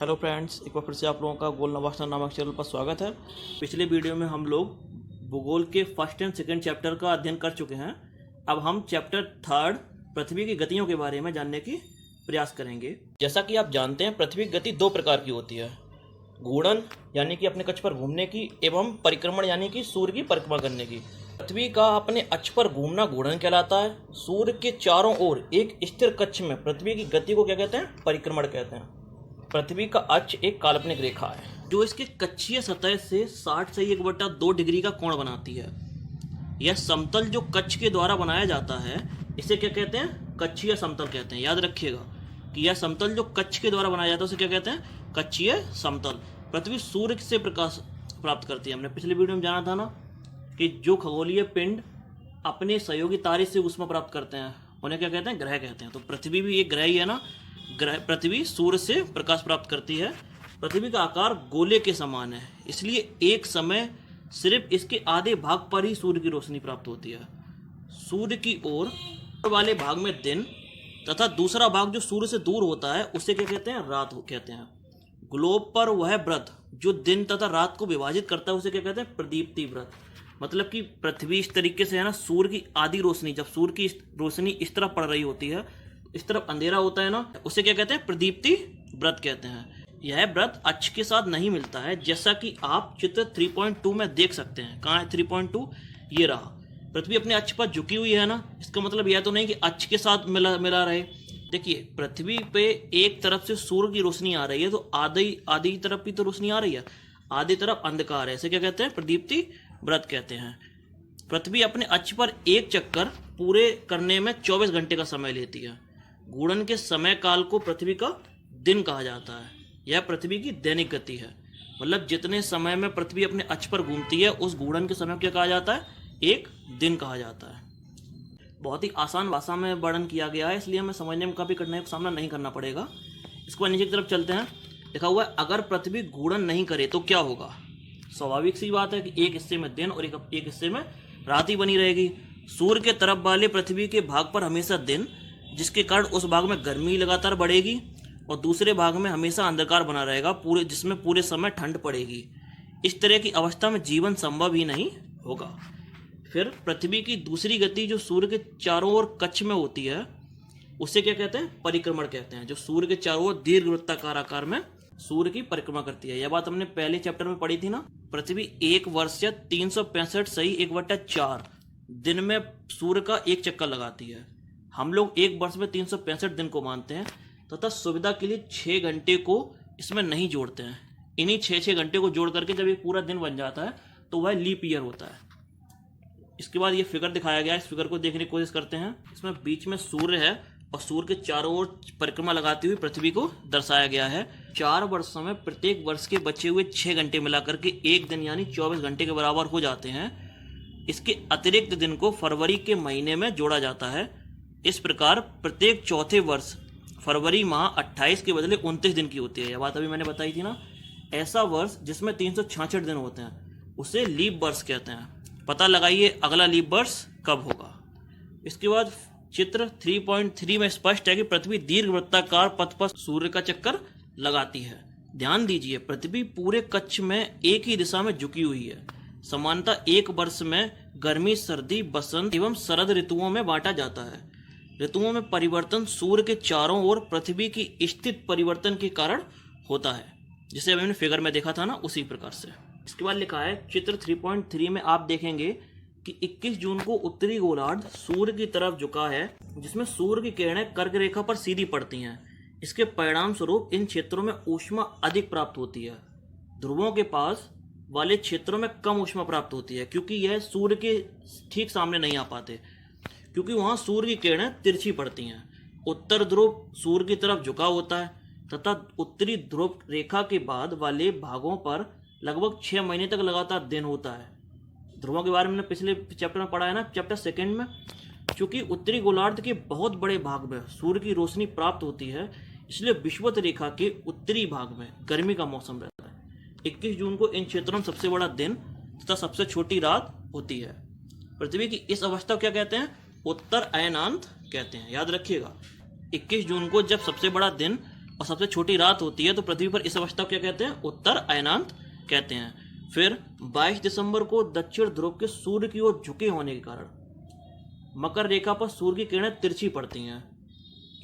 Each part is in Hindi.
हेलो फ्रेंड्स, एक बार फिर से आप लोगों का गोल नवास्ना नामक चैनल पर स्वागत है। पिछले वीडियो में हम लोग भूगोल के फर्स्ट एंड सेकंड चैप्टर का अध्ययन कर चुके हैं। अब हम चैप्टर थर्ड पृथ्वी की गतियों के बारे में जानने की प्रयास करेंगे। जैसा कि आप जानते हैं, पृथ्वी की गति दो प्रकार की होती है, घूर्णन यानी कि अपने कक्ष पर घूमने की, एवं परिक्रमण यानी कि सूर्य की परिक्रमा करने की। पृथ्वी का अपने अक्ष पर घूमना घूर्णन कहलाता है। सूर्य के चारों ओर एक स्थिर कक्ष में पृथ्वी की गति को क्या कहते हैं? परिक्रमण कहते हैं। पृथ्वी का अक्ष एक काल्पनिक रेखा है जो इसके कक्षीय सतह से 60 से 1/2 डिग्री का कोण बनाती है। यह समतल जो कक्ष के द्वारा बनाया जाता है, इसे क्या कहते हैं? कक्षीय समतल कहते हैं। याद रखिएगा कि यह समतल जो कक्ष के द्वारा बनाया जाता है उसे क्या कहते हैं? कक्षीय समतल। पृथ्वी सूर्य से प्रकाश प्राप्त करती है। हमने पिछले वीडियो में जाना था ना कि जो खगोलीय पिंड अपने सहयोगी तारे से ऊष्मा प्राप्त करते हैं उन्हें क्या कहते हैं? ग्रह कहते हैं। तो पृथ्वी भी एक ग्रह ही है ना। ग्रह पृथ्वी सूर्य से प्रकाश प्राप्त करती है। पृथ्वी का आकार गोले के समान है, इसलिए एक समय सिर्फ इसके आधे भाग पर ही सूर्य की रोशनी प्राप्त होती है। सूर्य की ओर वाले भाग में दिन तथा दूसरा भाग जो सूर्य से दूर होता है उसे क्या कहते हैं? रात कहते हैं। ग्लोब पर वह व्रत जो दिन तथा रात को विभाजित करता है उसे क्या कहते हैं? प्रदीप्ति व्रत। मतलब कि पृथ्वी इस तरीके से है ना, सूर्य की आधी रोशनी, जब सूर्य की रोशनी इस तरफ पड़ रही होती है, इस तरफ अंधेरा होता है ना, उसे क्या कहते हैं? प्रदीप्ति व्रत कहते हैं। यह व्रत अक्ष के साथ नहीं मिलता है, जैसा कि आप चित्र 3.2 में देख सकते हैं। कहाँ है 3.2? ये रहा। पृथ्वी अपने अक्ष पर झुकी हुई है ना, इसका मतलब यह तो नहीं कि अक्ष के साथ मिला रहे। देखिए, पृथ्वी पे एक तरफ से सूर्य की रोशनी आ रही है तो आधी तरफ भी तो रोशनी आ रही है, आधी तरफ अंधकार है। इसे क्या कहते हैं? प्रदीप्ति व्रत कहते हैं। पृथ्वी अपने अक्ष पर एक चक्कर पूरे करने में 24 घंटे का समय लेती है। घूर्णन के समय काल को पृथ्वी का दिन कहा जाता है। यह पृथ्वी की दैनिक गति है। मतलब जितने समय में पृथ्वी अपने अक्ष पर घूमती है उस घूर्णन के समय को क्या कहा जाता है? एक दिन कहा जाता है। बहुत ही आसान भाषा में वर्णन किया गया है, इसलिए हमें समझने में काफ़ी कठिनाई का सामना नहीं करना पड़ेगा। इसको नीचे की तरफ चलते हैं। लिखा हुआ है, अगर पृथ्वी घूर्णन नहीं करे तो क्या होगा? स्वाभाविक सी बात है कि एक हिस्से में दिन और एक हिस्से में रात ही बनी रहेगी। सूर्य के तरफ वाले पृथ्वी के भाग पर हमेशा दिन, जिसके कारण उस भाग में गर्मी लगातार बढ़ेगी, और दूसरे भाग में हमेशा अंधकार बना रहेगा जिसमें पूरे समय ठंड पड़ेगी। इस तरह की अवस्था में जीवन संभव ही नहीं होगा। फिर पृथ्वी की दूसरी गति जो सूर्य के चारों ओर कक्ष में होती है उसे क्या कहते हैं? परिक्रमण कहते हैं। जो सूर्य के चारों ओर दीर्घवृत्ताकार आकार में सूर्य की परिक्रमा करती है। यह बात हमने पहले चैप्टर में पढ़ी थी ना। पृथ्वी एक वर्ष या 365 सही 1/4 दिन में सूर्य का एक चक्कर लगाती है। हम लोग एक वर्ष में 365 दिन को मानते हैं तथा सुविधा के लिए 6 घंटे को इसमें नहीं जोड़ते हैं। इन्हीं 6 घंटे को जोड़ करके जब एक पूरा दिन बन जाता है तो वह लीप ईयर होता है। इसके बाद ये फिगर दिखाया गया है, इस फिगर को देखने की कोशिश करते हैं। इसमें बीच में सूर्य है और सूर्य के चारों ओर परिक्रमा लगाती हुई पृथ्वी को दर्शाया गया है। 4 वर्षों में प्रत्येक वर्ष के बचे हुए 6 घंटे मिलाकर के एक दिन यानी 24 घंटे के बराबर हो जाते हैं। इसके अतिरिक्त दिन को फरवरी के महीने में जोड़ा जाता है। इस प्रकार प्रत्येक चौथे वर्ष फरवरी माह 28 के बदले 29 दिन की होती है। यह बात अभी मैंने बताई थी ना। ऐसा वर्ष जिसमें 366 दिन होते हैं उसे लीप वर्ष कहते हैं। पता लगाइए अगला लीप वर्ष कब होगा। इसके बाद चित्र 3.3 में स्पष्ट है कि पृथ्वी दीर्घवृत्ताकार पथ पर सूर्य का चक्कर लगाती है। ध्यान दीजिए, पृथ्वी पूरे कक्ष में एक ही दिशा में झुकी हुई है। सामान्यतः एक वर्ष में गर्मी, सर्दी, बसंत एवं शरद ऋतुओं में बांटा जाता है। ऋतुओं में परिवर्तन सूर्य के चारों ओर पृथ्वी की स्थिति परिवर्तन के कारण होता है, जिसे अभी हमने फिगर में देखा था ना, उसी प्रकार से। इसके बाद लिखा है चित्र 3.3 में आप देखेंगे कि 21 जून को उत्तरी गोलार्ध सूर्य की तरफ झुका है, जिसमें सूर्य की किरणें कर्क रेखा पर सीधी पड़ती हैं। इसके परिणाम स्वरूप इन क्षेत्रों में ऊष्मा अधिक प्राप्त होती है। ध्रुवों के पास वाले क्षेत्रों में कम ऊष्मा प्राप्त होती है, क्योंकि यह सूर्य के ठीक सामने नहीं आ पाते, क्योंकि वहां सूर्य की किरणें तिरछी पड़ती हैं। उत्तर ध्रुव सूर्य की तरफ झुका होता है तथा उत्तरी ध्रुव रेखा के बाद वाले भागों पर लगभग 6 महीने तक लगातार दिन होता है। ध्रुवों के बारे में पिछले चैप्टर में पढ़ा है ना, चैप्टर 2 में। चूंकि उत्तरी गोलार्ध के बहुत बड़े भाग में सूर्य की रोशनी प्राप्त होती है, इसलिए विषुवत रेखा के उत्तरी भाग में गर्मी का मौसम रहता है। 21 जून को इन क्षेत्रों में सबसे बड़ा दिन तथा सबसे छोटी रात होती है। पृथ्वी की इस अवस्था को क्या कहते हैं? उत्तर अयनांत कहते हैं। याद रखिएगा, 21 जून को जब सबसे बड़ा दिन और सबसे छोटी रात होती है, तो पृथ्वी पर इस अवस्था को क्या कहते हैं? उत्तर अयनांत कहते हैं। फिर 22 दिसंबर को दक्षिण ध्रुव के सूर्य की ओर झुके होने के कारण मकर रेखा पर सूर्य की किरणें तिरछी पड़ती हैं।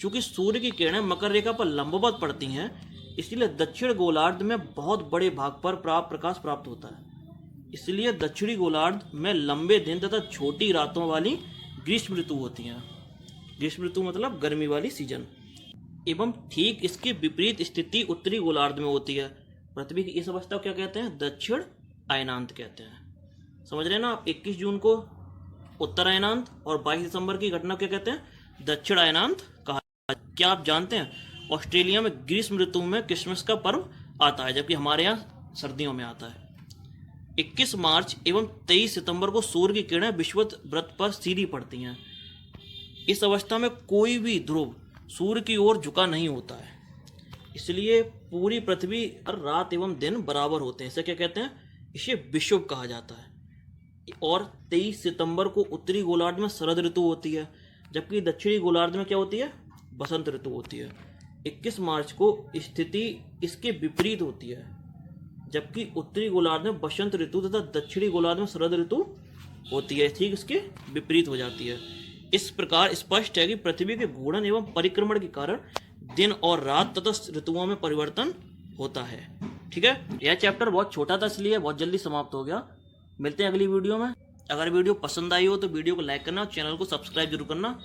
चूंकि सूर्य की किरणें मकर रेखा पर लंबवत पड़ती हैं, इसलिए दक्षिण गोलार्ध में बहुत बड़े भाग पर प्रकाश प्राप्त होता है। इसलिए दक्षिणी गोलार्ध में लंबे दिन तथा छोटी रातों वाली ग्रीष्म ऋतु होती हैं। ग्रीष्म ऋतु मतलब गर्मी वाली सीजन। एवं ठीक इसकी विपरीत स्थिति उत्तरी गोलार्ध में होती है। पृथ्वी की इस अवस्था को क्या कहते हैं? दक्षिण अयनांत कहते हैं। समझ रहे हैं ना आप? 21 जून को उत्तर अयनांत और 22 दिसंबर की घटना क्या कहते हैं? दक्षिण अयनांत कहा। क्या आप जानते हैं ऑस्ट्रेलिया में ग्रीष्म ऋतु में क्रिसमस का पर्व आता है, जबकि हमारे यहाँ सर्दियों में आता है। 21 मार्च एवं 23 सितंबर को सूर्य की किरणें विषुवत वृत्त पर सीधी पड़ती हैं। इस अवस्था में कोई भी ध्रुव सूर्य की ओर झुका नहीं होता है, इसलिए पूरी पृथ्वी पर रात एवं दिन बराबर होते हैं। इसे क्या कहते हैं? इसे विषुव कहा जाता है। और 23 सितंबर को उत्तरी गोलार्ध में शरद ऋतु होती है, जबकि दक्षिणी गोलार्ध में क्या होती है? बसंत ऋतु होती है। 21 मार्च को स्थिति इसके विपरीत होती है, जबकि उत्तरी गोलार्ध में बसंत ऋतु तथा दक्षिणी गोलार्ध में शरद ऋतु होती है, ठीक इसके विपरीत हो जाती है। इस प्रकार स्पष्ट है कि पृथ्वी के घूर्णन एवं परिक्रमण के कारण दिन और रात तथा ऋतुओं में परिवर्तन होता है। ठीक है, यह चैप्टर बहुत छोटा था, इसलिए बहुत जल्दी समाप्त हो गया। मिलते हैं अगली वीडियो में। अगर वीडियो पसंद आई हो तो वीडियो को लाइक करना और चैनल को सब्सक्राइब जरूर करना।